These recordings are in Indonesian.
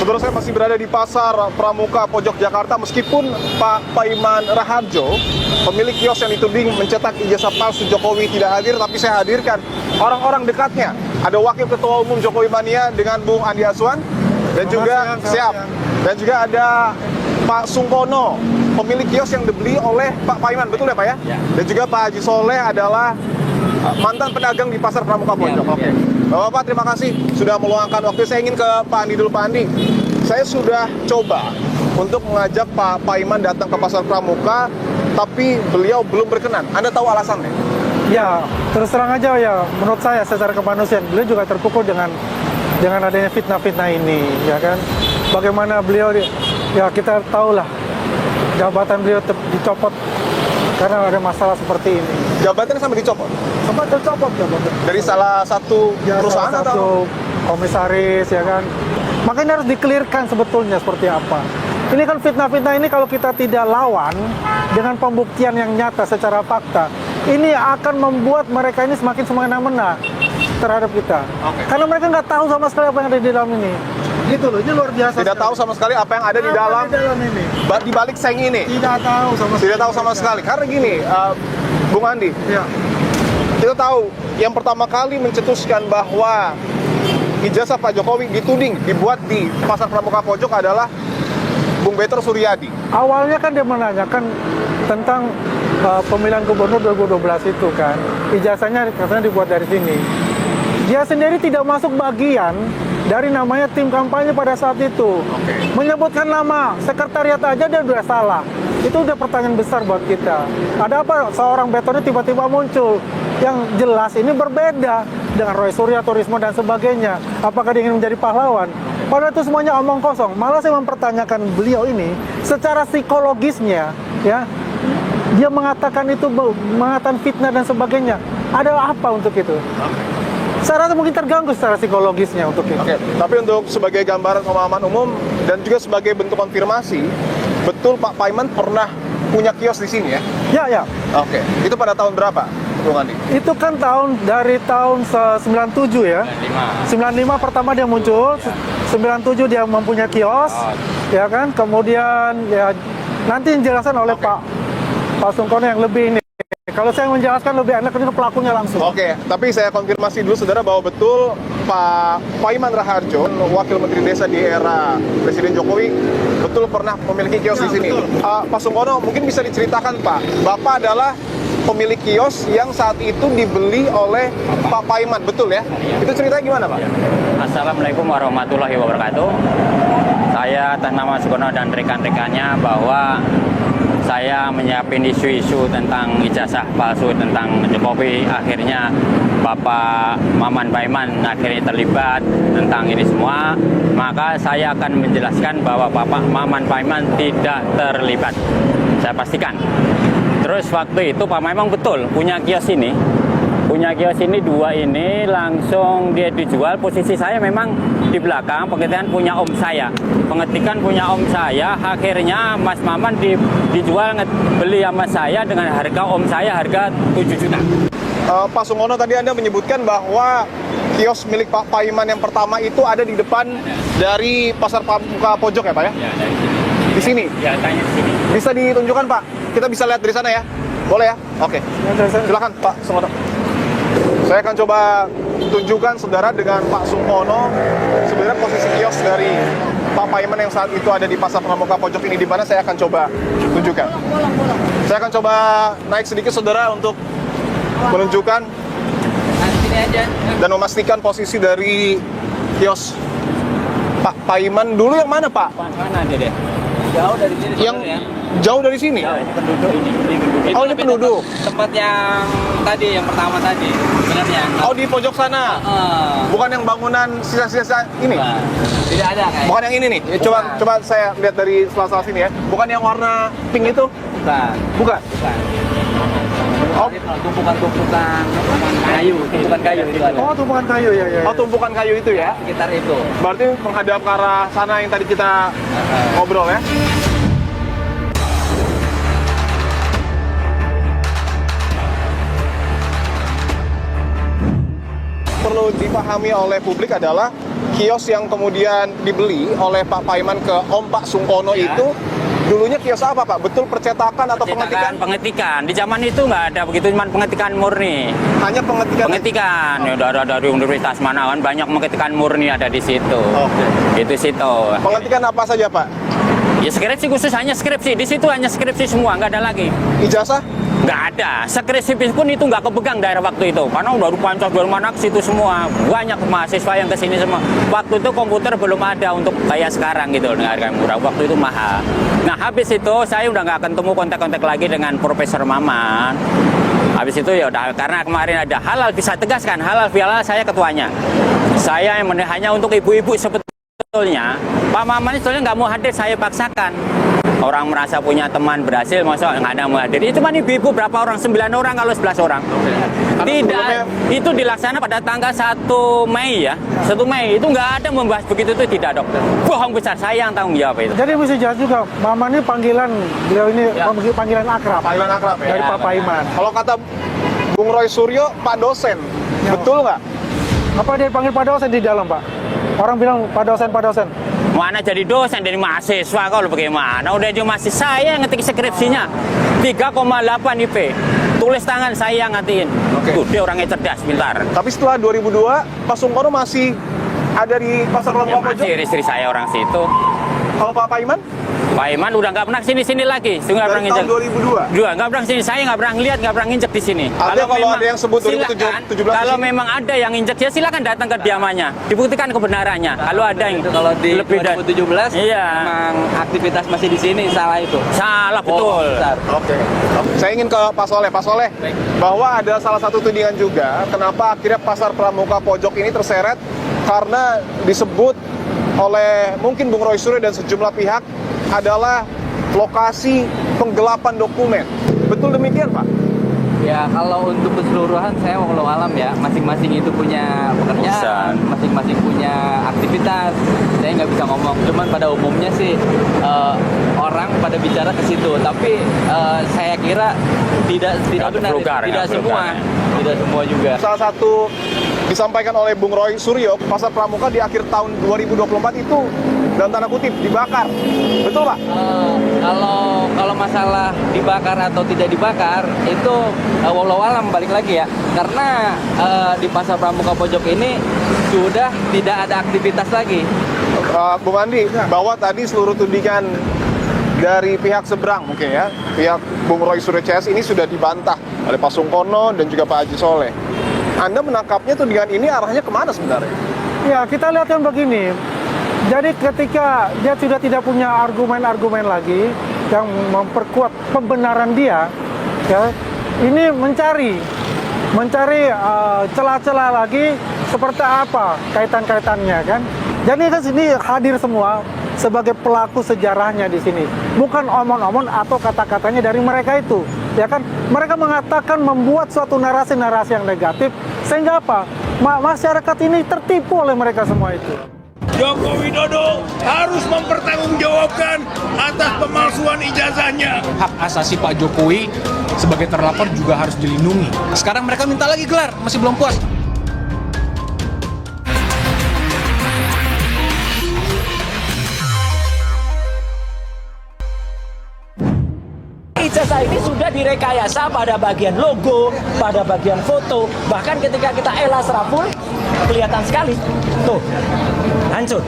Saudara, saya masih berada di Pasar Pramuka Pojok Jakarta. Meskipun Pak Paiman Raharjo, pemilik kios yang dituding mencetak ijazah palsu Jokowi, tidak hadir, tapi saya hadirkan orang-orang dekatnya. Ada Wakil Ketua Umum Jokowi Mania dengan Bung Andi Azwan, dan juga dan juga ada Pak Sungkono, pemilik kios yang dibeli oleh Pak Paiman, betul ya Pak ya? Ya. Dan juga Pak Haji Soleh adalah mantan pedagang di Pasar Pramuka Pojok. Oke. Bapak, terima kasih sudah meluangkan waktu. Saya ingin ke Pak Andi dulu. Pak Andi, saya sudah coba untuk mengajak Pak Paiman datang ke Pasar Pramuka, tapi beliau belum berkenan. Anda tahu alasannya? Ya, terus terang aja ya, menurut saya secara kemanusiaan, beliau juga terpukul dengan adanya fitnah-fitnah ini, ya kan? Bagaimana beliau, ya kita tahulah, jabatan beliau dicopot karena ada masalah seperti ini. Jabatannya sampai dicopot? Sempat tercopot jabatan. Dari salah satu perusahaan salah satu atau? Komisaris, ya kan? Makanya harus dikelirkan sebetulnya seperti apa. Ini kan fitnah-fitnah ini kalau kita tidak lawan dengan pembuktian yang nyata secara fakta, ini akan membuat mereka ini semakin semena-mena terhadap kita. Okay. Karena mereka nggak tahu sama sekali apa yang ada di dalam ini. Gitu loh, ini luar biasa. Tidak tahu sama sekali apa yang ada di dalam ini. Di balik seng ini. Tidak tahu sama sekali. Tidak tahu sama sekali. Karena gini, Bung Andi. Ya. Kita tahu yang pertama kali mencetuskan bahwa ijazah Pak Jokowi dituding dibuat di Pasar Pramuka Pojok adalah Bung Beter Suryadi. Awalnya kan dia menanyakan tentang pemilihan gubernur 2012 itu kan. Ijazahnya katanya dibuat dari sini. Dia sendiri tidak masuk bagian dari namanya tim kampanye pada saat itu. Okay. Menyebutkan nama sekretariat aja dia udah salah. Itu udah pertanyaan besar buat kita. Ada apa seorang Beternya tiba-tiba muncul? Yang jelas ini berbeda dengan Roy Suryo, Risma dan sebagainya. Apakah dia ingin menjadi pahlawan? Padahal itu semuanya omong kosong. Malah saya mempertanyakan beliau ini secara psikologisnya, ya. Dia mengatakan itu, mengatakan fitnah dan sebagainya. Ada apa untuk itu? Saya rasa mungkin terganggu secara psikologisnya untuk itu. Oke. Tapi untuk sebagai gambaran pemahaman umum dan juga sebagai bentuk konfirmasi, betul Pak Paiman pernah punya kios di sini ya? Ya, ya. Oke. Itu pada tahun berapa, Bung Andi? Itu kan dari tahun 97 ya. 95 pertama dia muncul, 97 dia mempunyai kios, ya kan. Kemudian ya nanti dijelaskan oleh Pak Sungkono yang lebih ini. Kalau saya menjelaskan lebih enak ini ke pelakunya langsung. Oke, tapi saya konfirmasi dulu saudara bahwa betul Pak Paiman Raharjo, Wakil Menteri Desa di era Presiden Jokowi, betul pernah memiliki kios di sini. Pak Sungkono, mungkin bisa diceritakan Pak, Bapak adalah pemilik kios yang saat itu dibeli oleh Pak Paiman, betul ya? Itu ceritanya gimana Pak? Assalamualaikum warahmatullahi wabarakatuh. Saya atas nama Sungkono dan rekan-rekannya bahwa saya menyiapin isu-isu tentang ijazah palsu tentang Jokowi. Akhirnya Bapak Maman Paiman akhirnya terlibat tentang ini semua. Maka saya akan menjelaskan bahwa Bapak Maman Paiman tidak terlibat. Saya pastikan. Terus waktu itu Pak Paiman betul punya kios ini. Punya kios ini dua ini langsung dia dijual. Posisi saya memang di belakang, pengetikan punya om saya. Pengetikan punya om saya, akhirnya Mas Maman dijual beli sama saya dengan harga om saya harga 7 juta. Pak Sungkono, tadi Anda menyebutkan bahwa kios milik Pak Paiman yang pertama itu ada di depan dari Pasar Pramuka Pojok ya Pak ya? Ya, dari sini. Di sini? Ya, tanya di sini. Bisa ditunjukkan Pak? Kita bisa lihat dari sana ya? Boleh ya? Oke. Silakan Pak Sungkono. Saya akan coba tunjukkan saudara dengan Pak Sungkono sebenarnya posisi kios dari Pak Paiman yang saat itu ada di Pasar Pramuka Pojok ini di mana. Saya akan coba tunjukkan. Saya akan coba naik sedikit saudara untuk menunjukkan dan memastikan posisi dari kios Pak Paiman dulu yang mana Pak? Mana deh? Jauh dari sini. Yang jauh dari sini? Ya, ini penduduk ini. Oh, ini penduduk. Tempat yang tadi, yang pertama tadi. Sebenarnya. Oh, di pojok sana. Bukan yang bangunan sisa-sisa ini? Tidak ada kan? Bukan yang ini nih. Ya, coba saya lihat dari sela-sela sini ya. Bukan yang warna pink itu? Bukan. Bukan. Oh, tumpukan kayu itu ada. Oh, tumpukan kayu ya. Oh, tumpukan kayu itu ya? Sekitar itu. Berarti menghadap ke arah sana yang tadi kita ngobrol ya? Perlu dipahami oleh publik adalah kios yang kemudian dibeli oleh Pak Paiman ke Om Pak Sungkono itu dulunya kios apa Pak? Betul percetakan atau pengetikan? Pengetikan. Di zaman itu nggak ada begitu, cuma pengetikan murni. Hanya pengetikan? Pengetikan. Ya, dari universitas mana kan banyak pengetikan murni ada di situ. Oke. Itu situ. Pengetikan apa saja Pak? Ya skripsi khusus, hanya skripsi. Di situ hanya skripsi semua, nggak ada lagi. Ijazah? Nggak ada. Skripsi pun itu nggak kepegang daerah waktu itu. Karena baru Pancas, baru mana ke situ semua. Banyak mahasiswa yang kesini semua. Waktu itu komputer belum ada untuk kayak sekarang gitu dengan harga murah. Waktu itu mahal. Nah habis itu saya udah nggak ketemu kontak-kontak lagi dengan Profesor Maman. Habis itu ya udah, karena kemarin ada halal, bisa tegaskan halal bihalal, saya ketuanya. Saya yang hanya untuk ibu-ibu sebetulnya. Pak Maman sebetulnya nggak mau hadir, saya paksakan. Orang merasa punya teman berhasil, masa nggak ada mau hadir. Itu cuma ibu-ibu berapa orang? 9 orang kalau 11 orang. Tidak, itu dilaksanakan pada tanggal 1 Mei ya. 1 Mei, itu nggak ada membahas begitu, itu tidak dok. Bohong besar, saya yang tanggung jawab itu. Jadi mesti jelas juga, Mama ini panggilan, beliau ini panggilan akrab. Panggilan akrab ya? Dari Pak Paiman. Kalau kata Bung Roy Suryo, Pak dosen. Betul nggak? Apa dia panggil Pak dosen di dalam Pak? Orang bilang Pak dosen, Pak dosen. Mana jadi dosen dari mahasiswa kalau bagaimana? Udah dia masih saya yang ngetik skripsinya 3,8 IP. Tulis tangan saya yang ngatiin. Tuh, dia orangnya cerdas, pintar. Tapi setelah 2002, Pak Sungkono masih ada di Pasar Pramuka Pojok? Masih istri saya orang situ. Kalau Pak Paiman? Pak Iman udah nggak pernah sini-sini lagi. Nggak pernah Dari nginjek. tahun 2002? Dua, nggak pernah sini. Saya nggak pernah lihat, nggak pernah nginjek di sini. Artinya kalau memang- ada yang sebut 2017 silakan, kalau di sini? memang ada yang injek, ya silakan datang ke diamannya. Dibuktikan kebenarannya. Kalau ada yang Kalau di lebih dari 2017 iya, memang aktivitas masih di sini, salah itu. salah betul. Besar. Oke. Saya ingin ke Pak Soleh. Pak Soleh, bahwa ada salah satu tudingan juga, kenapa akhirnya Pasar Pramuka Pojok ini terseret karena disebut oleh mungkin Bung Roy Suryo dan sejumlah pihak adalah lokasi penggelapan dokumen. Betul demikian, Pak? Ya kalau untuk keseluruhan saya walau alam ya, masing-masing itu punya pekerjaan, masing-masing punya aktivitas. Saya nggak bisa ngomong. Cuman pada umumnya sih orang pada bicara ke situ. Tapi saya kira tidak benar, tidak semua juga. Salah satu disampaikan oleh Bung Roy Suryo, Pasar Pramuka di akhir tahun 2024 itu dalam tanda kutip dibakar. Betul, Pak? Kalau masalah dibakar atau tidak dibakar itu walau alam balik lagi ya, karena di Pasar Pramuka Pojok ini sudah tidak ada aktivitas lagi. Bung Andi, bahwa tadi seluruh tudingan dari pihak seberang mungkin ya, pihak Bung Roy Suryo CS ini sudah dibantah oleh Pak Sungkono dan juga Pak Haji Soleh. Anda menangkapnya tudingan ini arahnya kemana sebenarnya? Ya, kita lihat kan begini. Jadi ketika dia sudah tidak punya argumen-argumen lagi yang memperkuat pembenaran dia, ya, ini mencari celah-celah lagi seperti apa kaitan-kaitannya kan. Jadi kan sini hadir semua sebagai pelaku sejarahnya di sini. Bukan omon-omon atau kata-katanya dari mereka itu. Ya kan, mereka mengatakan membuat suatu narasi-narasi yang negatif sehingga apa? Masyarakat ini tertipu oleh mereka semua itu. Joko Widodo harus mempertanggungjawabkan atas pemalsuan ijazahnya. Hak asasi Pak Jokowi sebagai terlapor juga harus dilindungi. Sekarang mereka minta lagi gelar, masih belum puas. Ijazah ini sudah direkayasa pada bagian logo, pada bagian foto, bahkan ketika kita elas rapul kelihatan sekali. Tuh, hancur.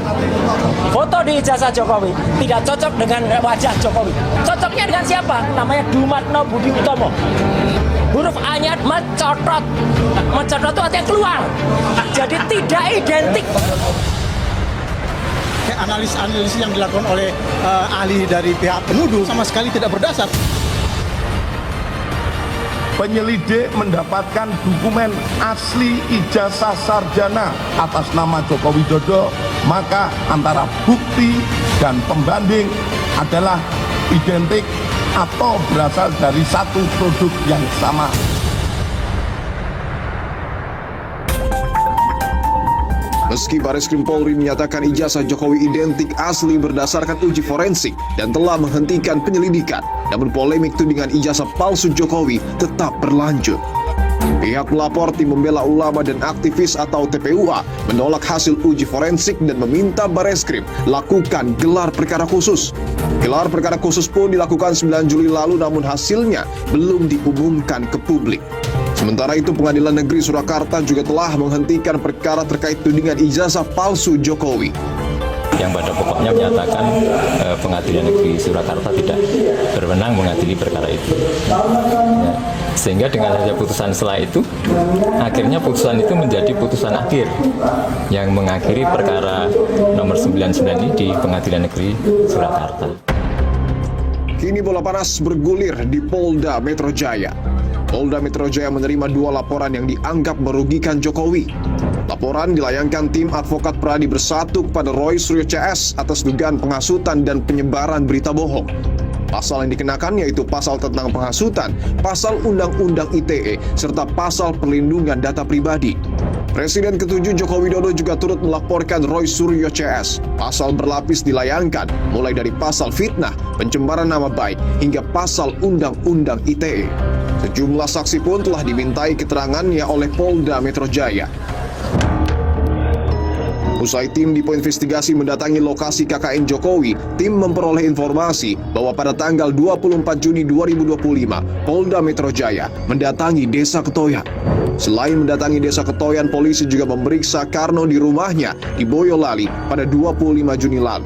Foto di ijazah Jokowi tidak cocok dengan wajah Jokowi. Cocoknya dengan siapa? Namanya Dumatno Budi Utomo. Huruf A-nya mencotot. Mencotot itu artinya keluar. Jadi tidak identik. Analisis yang dilakukan oleh ahli dari pihak penuduh sama sekali tidak berdasar. Penyelidik mendapatkan dokumen asli ijazah sarjana atas nama Joko Widodo, maka antara bukti dan pembanding adalah identik atau berasal dari satu produk yang sama. Meski Bareskrim Polri menyatakan ijazah Jokowi identik asli berdasarkan uji forensik dan telah menghentikan penyelidikan, namun polemik tudingan ijazah palsu Jokowi tetap berlanjut. Pihak pelapor, tim pembela ulama dan aktivis atau TPUA menolak hasil uji forensik dan meminta Bareskrim lakukan gelar perkara khusus. Gelar perkara khusus pun dilakukan 9 Juli lalu, namun hasilnya belum diumumkan ke publik. Sementara itu, Pengadilan Negeri Surakarta juga telah menghentikan perkara terkait tudingan ijazah palsu Jokowi. Yang pada pokoknya menyatakan Pengadilan Negeri Surakarta tidak berwenang mengadili perkara itu. Ya, sehingga dengan adanya putusan setelah itu, akhirnya putusan itu menjadi putusan akhir yang mengakhiri perkara nomor 99 ini di Pengadilan Negeri Surakarta. Kini bola panas bergulir di Polda Metro Jaya. Polda Metro Jaya menerima 2 laporan yang dianggap merugikan Jokowi. Laporan dilayangkan tim advokat Pradi Bersatu kepada Roy Suryo CS atas dugaan penghasutan dan penyebaran berita bohong. Pasal yang dikenakan yaitu pasal tentang penghasutan, pasal Undang-Undang ITE, serta pasal perlindungan data pribadi. Presiden ke-7 Joko Widodo juga turut melaporkan Roy Suryo CS. Pasal berlapis dilayangkan, mulai dari pasal fitnah, pencemaran nama baik, hingga pasal Undang-Undang ITE. Sejumlah saksi pun telah dimintai keterangannya oleh Polda Metro Jaya. Usai tim Dipo Investigasi mendatangi lokasi KKN Jokowi, tim memperoleh informasi bahwa pada tanggal 24 Juni 2025, Polda Metro Jaya mendatangi Desa Ketoyan. Selain mendatangi Desa Ketoyan, polisi juga memeriksa Karno di rumahnya di Boyolali pada 25 Juni lalu.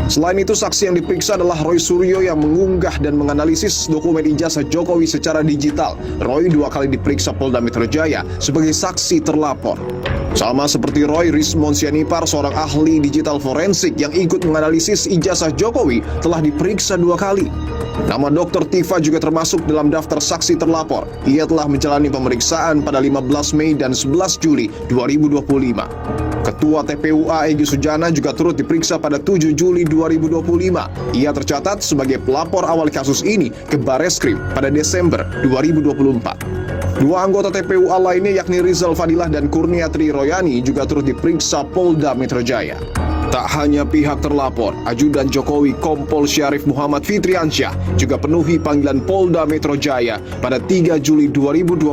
Selain itu, saksi yang diperiksa adalah Roy Suryo yang mengunggah dan menganalisis dokumen ijazah Jokowi secara digital. Roy 2 kali diperiksa Polda Metro Jaya sebagai saksi terlapor. Sama seperti Roy, Rismon Sianipar, seorang ahli digital forensik yang ikut menganalisis ijazah Jokowi, telah diperiksa 2 kali. Nama Dr. Tifa juga termasuk dalam daftar saksi terlapor. Ia telah menjalani pemeriksaan pada 15 Mei dan 11 Juli 2025. Ketua TPUA Egy Sujana juga turut diperiksa pada 7 Juli 2025. Ia tercatat sebagai pelapor awal kasus ini ke Bareskrim pada Desember 2024. 2 anggota TPUA lainnya yakni Rizal Fadilah dan Kurnia Tri Royani juga turut diperiksa Polda Metro Jaya. Tak hanya pihak terlapor, Ajudan Jokowi Kompol Syarif Muhammad Fitriansyah juga penuhi panggilan Polda Metro Jaya pada 3 Juli 2025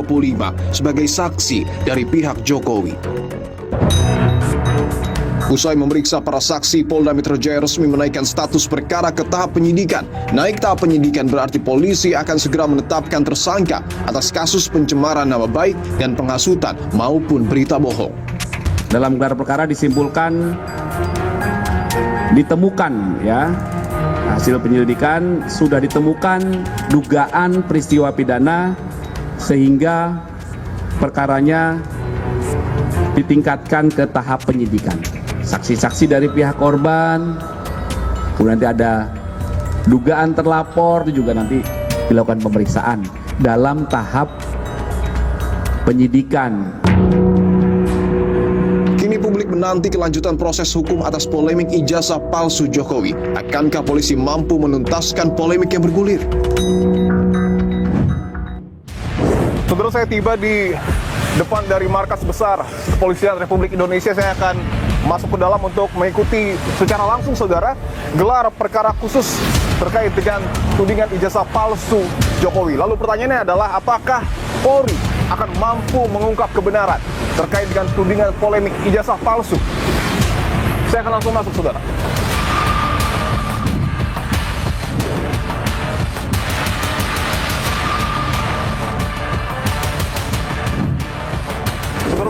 sebagai saksi dari pihak Jokowi. Usai memeriksa para saksi, Polda Metro Jaya resmi menaikkan status perkara ke tahap penyidikan. Naik tahap penyidikan berarti polisi akan segera menetapkan tersangka atas kasus pencemaran nama baik dan penghasutan maupun berita bohong. Dalam gelar perkara disimpulkan ditemukan hasil penyelidikan sudah ditemukan dugaan peristiwa pidana sehingga perkaranya ditingkatkan ke tahap penyidikan. Saksi-saksi dari pihak korban, kemudian nanti ada dugaan terlapor, itu juga nanti dilakukan pemeriksaan dalam tahap penyidikan. Kini publik menanti kelanjutan proses hukum atas polemik ijazah palsu Jokowi. Akankah polisi mampu menuntaskan polemik yang bergulir? Saudara, saya tiba di depan dari markas besar Kepolisian Republik Indonesia. Saya akan masuk ke dalam untuk mengikuti secara langsung, saudara, gelar perkara khusus terkait dengan tudingan ijazah palsu Jokowi. Lalu pertanyaannya adalah, apakah Polri akan mampu mengungkap kebenaran terkait dengan tudingan polemik ijazah palsu? Saya akan langsung masuk, saudara.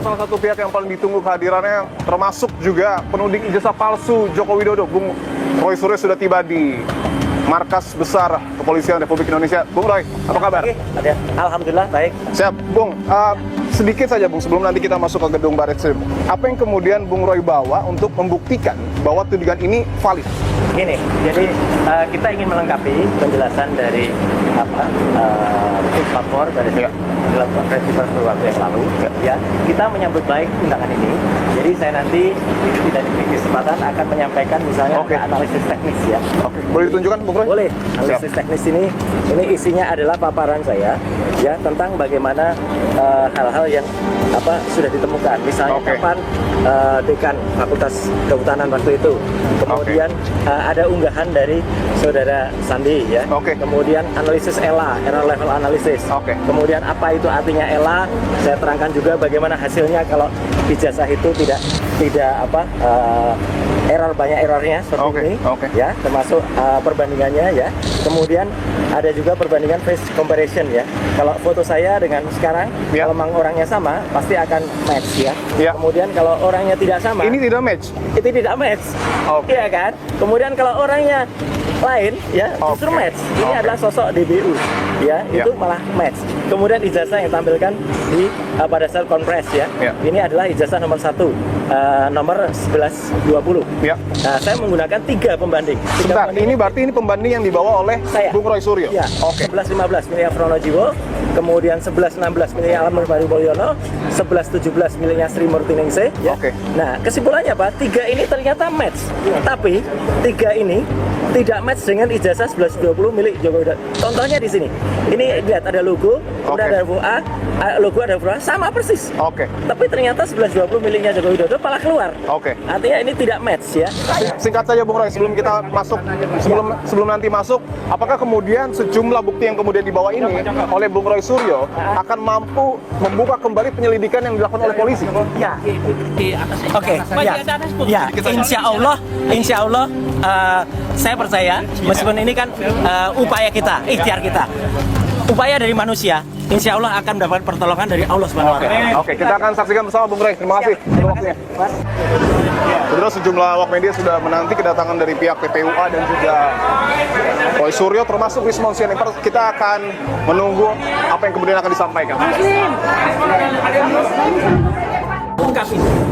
Salah satu pihak yang paling ditunggu kehadirannya termasuk juga penuding ijazah palsu Joko Widodo, Bung Roy Suryo, sudah tiba di markas besar Kepolisian Republik Indonesia. Bung Roy, apa kabar? Alhamdulillah, baik. Siap, Bung. Sedikit saja, Bung, sebelum nanti kita masuk ke gedung Bareskrim. Apa yang kemudian Bung Roy bawa untuk membuktikan bahwa tudingan ini valid? Gini, jadi kita ingin melengkapi penjelasan dari Puslapor dari dilakukan festival beberapa waktu yang lalu. Ya, kita menyambut baik undangan ini. Jadi saya nanti tidak diberi kesempatan akan menyampaikan misalnya analisis teknis ya. Boleh ditunjukkan, Bung Roy? Boleh. Analisis teknis ini isinya adalah paparan saya ya tentang bagaimana hal-hal yang sudah ditemukan. Misalnya kapan dekan Fakultas Kehutanan waktu itu. Kemudian ada unggahan dari saudara Sandi ya. Kemudian analisis ELA, error level analysis. Kemudian apa itu artinya ELA? Saya terangkan juga bagaimana hasilnya kalau ijazah itu tidak banyak errornya seperti ini ya, termasuk perbandingannya ya. Kemudian ada juga perbandingan face comparison ya. Kalau foto saya dengan sekarang kalau memang orangnya sama pasti akan match ya. Kemudian kalau orangnya tidak sama, ini tidak match. Itu tidak match. Iya kan? Kemudian kalau orangnya lain ya justru match. Ini adalah sosok DBU ya, itu malah match. Kemudian ijazah yang tampilkan di pada saat konpres ya. Ini adalah ijazah nomor 1 nomor 1120. Nah, saya menggunakan 3 pembanding. Sebentar, ini berarti ini pembanding yang dibawa oleh saya, Bung Roy Suryo. 1115 miliknya Pronojiwo, kemudian 1116 miliknya Almarhum Mulyono, 1117 miliknya Sri Murti Ningsih ya. Nah, kesimpulannya apa? 3 ini ternyata match. Tapi 3 ini tidak match dengan ijazah 1120 milik Joko Widodo. Contohnya di sini. Ini lihat ada logo, kemudian ada FUA, logo ada FUA sama persis. Tapi ternyata 1120 miliknya Joko Widodo malah keluar. Artinya ini tidak match ya. Singkat saja Bung Roy, sebelum kita masuk, sebelum nanti masuk, apakah kemudian sejumlah bukti yang kemudian dibawa ini oleh Bung Roy Suryo akan mampu membuka kembali penyelidikan yang dilakukan oleh polisi? Ya. Ya. Insya Allah, saya percaya meskipun ini kan upaya kita, ikhtiar kita, upaya dari manusia, insya Allah akan mendapatkan pertolongan dari Allah Subhanahu wa Ta'ala. Kita akan saksikan bersama Bung Roy. Terima kasih untuk waktunya. Saudara, sejumlah awak media sudah menanti kedatangan dari pihak PPUA dan juga Roy Suryo, termasuk Wismon Sianipar. Kita akan menunggu apa yang kemudian akan disampaikan.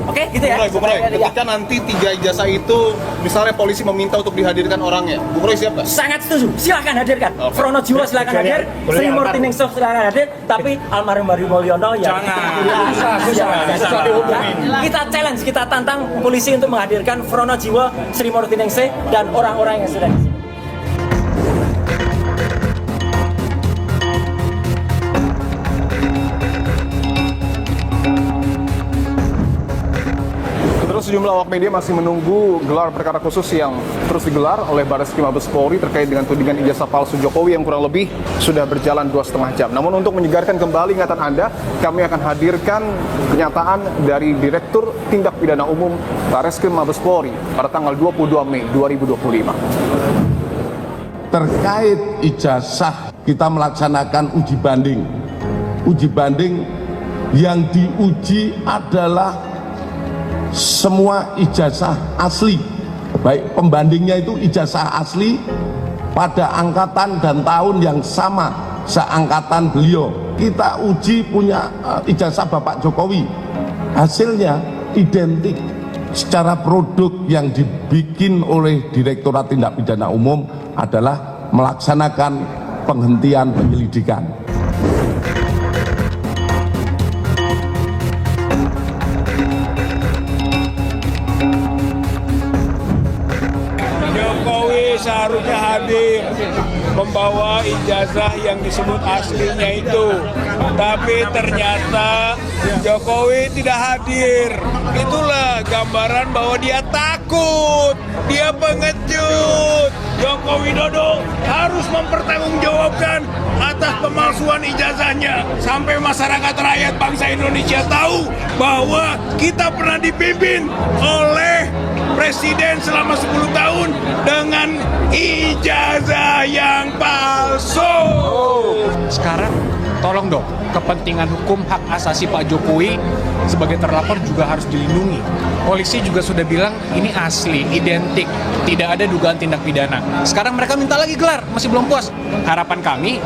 Oke, gitu ya. Bung Roy, ketika nanti 3 ijazah itu misalnya polisi meminta untuk dihadirkan orangnya, Bung Roy siap nggak? Sangat setuju, silakan hadirkan. Pronojiwo silakan hadir, Sri Murti Ningsih silakan hadir, tapi Almarhum Mulyono ya kita challenge, kita tantang polisi untuk menghadirkan Pronojiwo, Sri Murti Ningsih dan orang-orang yang sudah di sini. Sejumlah awak media masih menunggu gelar perkara khusus yang terus digelar oleh Barreskrim Mabes Polri terkait dengan tudingan ijazah palsu Jokowi yang kurang lebih sudah berjalan 2,5 jam. Namun untuk menyegarkan kembali ingatan Anda, kami akan hadirkan pernyataan dari Direktur Tindak Pidana Umum Barreskrim Mabes Polri pada tanggal 22 Mei 2025. Terkait ijazah, kita melaksanakan uji banding. Uji banding yang diuji adalah semua ijazah asli, baik pembandingnya itu ijazah asli pada angkatan dan tahun yang sama seangkatan beliau. Kita uji punya ijazah Bapak Jokowi, hasilnya identik. Secara produk yang dibikin oleh Direktorat Tindak Pidana Umum adalah melaksanakan penghentian penyelidikan. Seharusnya hadir membawa ijazah yang disebut aslinya itu, tapi ternyata Jokowi tidak hadir. Itulah gambaran bahwa dia takut, dia pengecut. Joko Widodo harus mempertanggungjawabkan atas pemalsuan ijazahnya sampai masyarakat rakyat bangsa Indonesia tahu bahwa kita pernah dipimpin oleh Presiden selama 10 tahun dengan ijazah yang palsu. Sekarang tolong dong, kepentingan hukum hak asasi Pak Jokowi sebagai terlapor juga harus dilindungi. Polisi juga sudah bilang ini asli, identik, tidak ada dugaan tindak pidana. Sekarang mereka minta lagi gelar, masih belum puas. Harapan kami,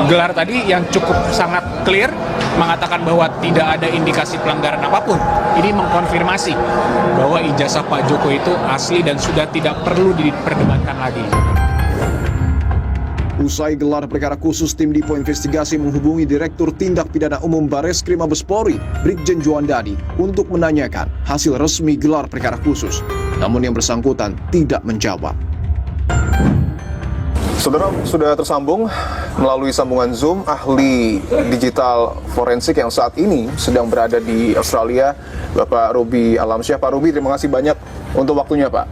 gelar tadi yang cukup sangat clear, mengatakan bahwa tidak ada indikasi pelanggaran apapun. Ini mengkonfirmasi bahwa ijazah Pak Jokowi itu asli dan sudah tidak perlu diperdebatkan lagi. Usai gelar perkara khusus, tim Dipo Investigasi menghubungi Direktur Tindak Pidana Umum Barreskrim Mabes Polri, Brigjen Juandadi, untuk menanyakan hasil resmi gelar perkara khusus. Namun yang bersangkutan tidak menjawab. Saudara, sudah tersambung melalui sambungan Zoom ahli digital forensik yang saat ini sedang berada di Australia, Bapak Ruby Alamsyah. Pak Ruby, terima kasih banyak untuk waktunya, Pak.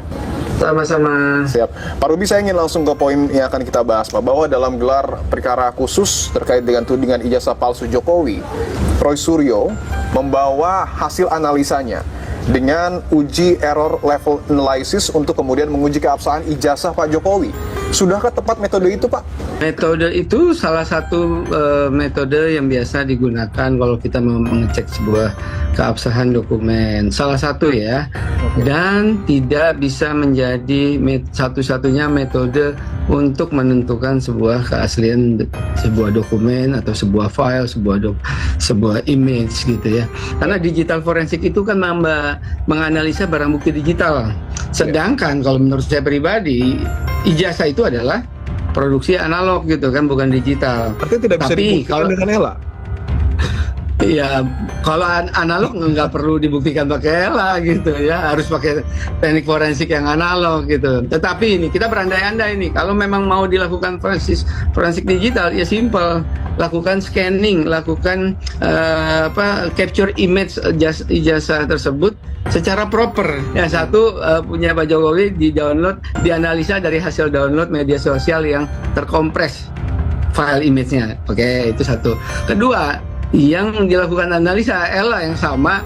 Sama-sama. Siap. Pak Ruby, saya ingin langsung ke poin yang akan kita bahas, Pak, bahwa dalam gelar perkara khusus terkait dengan tudingan ijazah palsu Jokowi, Roy Suryo membawa hasil analisanya dengan uji error level analysis untuk kemudian menguji keabsahan ijazah Pak Jokowi. Sudahkah tepat metode itu, Pak? Metode itu salah satu metode yang biasa digunakan kalau kita mau mengecek sebuah keabsahan dokumen. Salah satu ya. Dan tidak bisa menjadi satu-satunya metode untuk menentukan sebuah keaslian sebuah dokumen atau sebuah file, sebuah image gitu ya. Karena digital forensik itu kan menganalisa barang bukti digital. Sedangkan kalau menurut saya pribadi, ijazah itu adalah produksi analog gitu kan, bukan digital. Artinya tidak bisa dibuktikan dengan ELA? Iya, kalau analog nggak perlu dibuktikan pakai ELA gitu ya, harus pakai teknik forensik yang analog gitu. Tetapi ini kita berandai-andai ini, kalau memang mau dilakukan forensik digital ya simple, lakukan scanning, lakukan capture image ijazah tersebut secara proper. Yang satu punya Pak Jokowi di-download, dianalisa dari hasil download media sosial yang terkompres file image-nya. Oke, itu satu. Kedua, yang dilakukan analisa ELA yang sama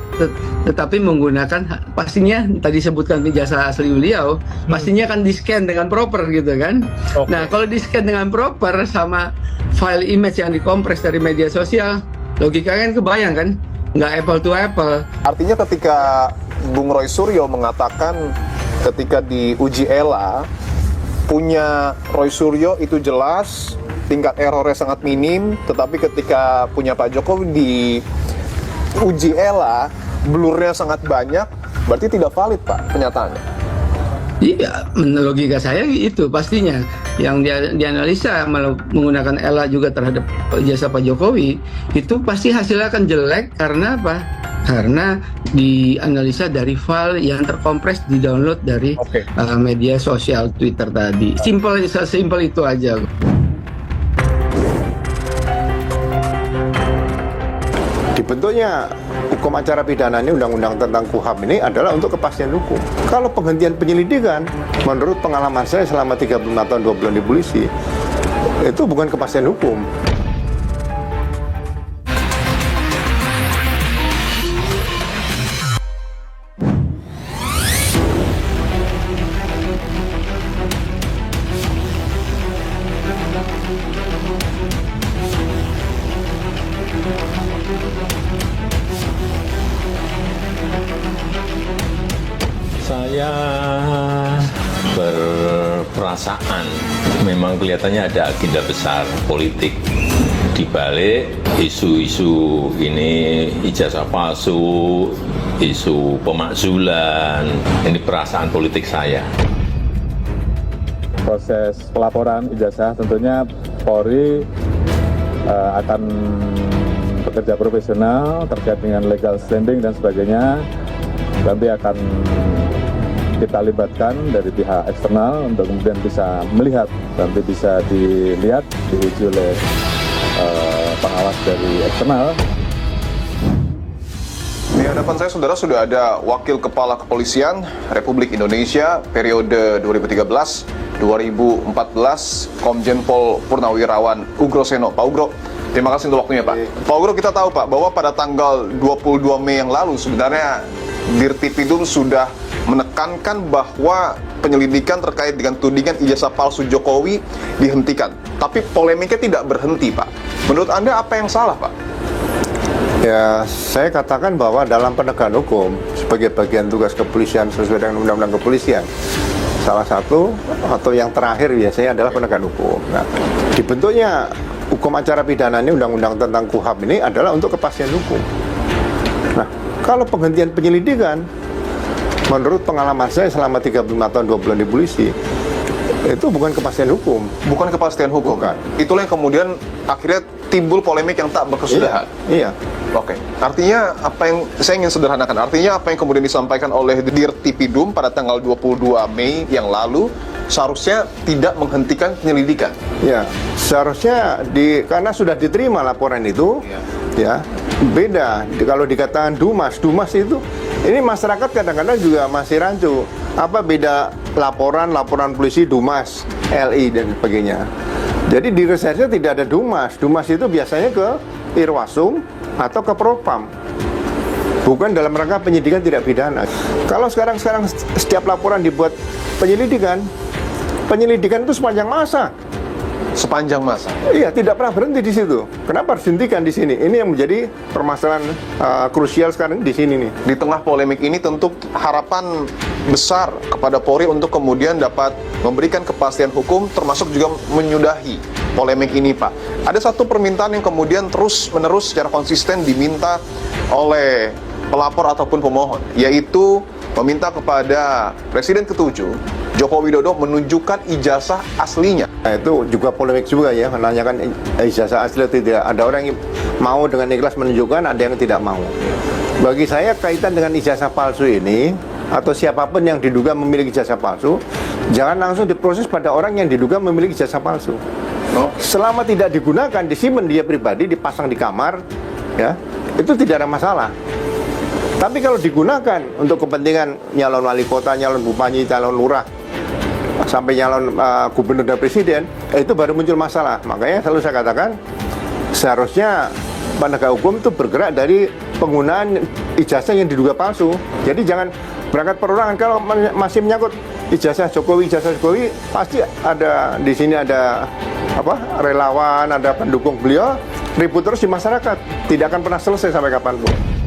tetapi menggunakan pastinya tadi sebutkan ijazah asli beliau, pastinya akan di-scan dengan proper gitu kan. Nah, kalau di-scan dengan proper sama file image yang dikompres dari media sosial, logikanya kan kebayang kan, nggak apple to apple. Artinya ketika Bung Roy Suryo mengatakan ketika diuji ELA punya Roy Suryo itu jelas tingkat errornya sangat minim, tetapi ketika punya Pak Jokowi di uji ELA blurnya sangat banyak, berarti tidak valid, Pak, penyataannya. Iya, menurut logika saya itu pastinya yang dianalisa menggunakan ELA juga terhadap jasa Pak Jokowi itu pasti hasilnya akan jelek. Karena apa? Karena dianalisa dari file yang terkompres di-download dari media sosial Twitter tadi. Simple itu aja. Dibentuknya hukum acara pidana ini, undang-undang tentang KUHAP ini adalah untuk kepastian hukum. Kalau penghentian penyelidikan, menurut pengalaman saya selama 35 tahun 2 bulan di polisi, itu bukan kepastian hukum. Saya berperasaan memang kelihatannya ada agenda besar politik di balik isu-isu ini, ijazah palsu, isu pemakzulan. Ini perasaan politik saya. Proses pelaporan ijazah tentunya Polri akan bekerja profesional terkait dengan legal standing dan sebagainya. Nanti akan kita libatkan dari pihak eksternal untuk kemudian bisa melihat, nanti bisa dilihat, diuji oleh pengawas dari eksternal. Di hadapan saya, saudara, sudah ada Wakil Kepala Kepolisian Republik Indonesia periode 2013-2014, Komjen Pol Purnawirawan Ugro Seno. Pak Ugro, terima kasih untuk waktunya, Pak. Pak Ugro, kita tahu, Pak, bahwa pada tanggal 22 Mei yang lalu sebenarnya Dirtipidum sudah menekankan bahwa penyelidikan terkait dengan tudingan ijazah palsu Jokowi dihentikan. Tapi polemiknya tidak berhenti, Pak. Menurut Anda apa yang salah, Pak? Ya, saya katakan bahwa dalam penegakan hukum sebagai bagian tugas kepolisian sesuai dengan undang-undang kepolisian, salah satu atau yang terakhir biasanya adalah penegakan hukum. Nah, dibentuknya hukum acara pidana ini, undang-undang tentang KUHAP ini adalah untuk kepastian hukum. Nah, kalau penghentian penyelidikan, menurut pengalaman saya selama 35 tahun 2 bulan di polisi, itu bukan kepastian hukum. Bukan kepastian hukum? Bukan. Itulah yang kemudian akhirnya timbul polemik yang tak berkesudahan. Iya. Oke. Artinya apa yang saya ingin sederhanakan, artinya apa yang kemudian disampaikan oleh Dirtipidum pada tanggal 22 Mei yang lalu seharusnya tidak menghentikan penyelidikan. Ya, seharusnya karena sudah diterima laporan itu, ya beda. Kalau dikatakan Dumas itu, ini masyarakat kadang-kadang juga masih rancu. Apa beda laporan polisi Dumas, LI dan sebagainya. Jadi di reserse tidak ada Dumas. Dumas itu biasanya ke Irwasum atau ke Propam. Bukan dalam rangka penyidikan tidak pidana. Kalau sekarang setiap laporan dibuat penyelidikan itu sepanjang masa. Sepanjang masa. Iya, tidak pernah berhenti di situ. Kenapa harus dihentikan di sini? Ini yang menjadi permasalahan krusial sekarang di sini nih. Di tengah polemik ini tentu harapan besar kepada Polri untuk kemudian dapat memberikan kepastian hukum, termasuk juga menyudahi polemik ini, Pak. Ada satu permintaan yang kemudian terus-menerus secara konsisten diminta oleh pelapor ataupun pemohon, yaitu meminta kepada Presiden ke-7 Joko Widodo menunjukkan ijazah aslinya. Nah, itu juga polemik juga ya, menanyakan ijazah asli atau tidak. Ada orang yang mau dengan ikhlas menunjukkan, ada yang tidak mau. Bagi saya kaitan dengan ijazah palsu ini, atau siapapun yang diduga memiliki ijazah palsu, jangan langsung diproses pada orang yang diduga memiliki ijazah palsu. Selama tidak digunakan, disimpan dia pribadi, dipasang di kamar, ya, itu tidak ada masalah. Tapi kalau digunakan untuk kepentingan nyalon wali kota, nyalon bupati, calon lurah, sampai nyalon gubernur dan presiden, itu baru muncul masalah. Makanya selalu saya katakan, seharusnya penegak hukum itu bergerak dari penggunaan ijazah yang diduga palsu. Jadi jangan berangkat perorangan. Kalau masih menyangkut ijazah Jokowi, pasti ada di sini ada relawan, ada pendukung beliau, ribut terus di masyarakat, tidak akan pernah selesai sampai kapanpun.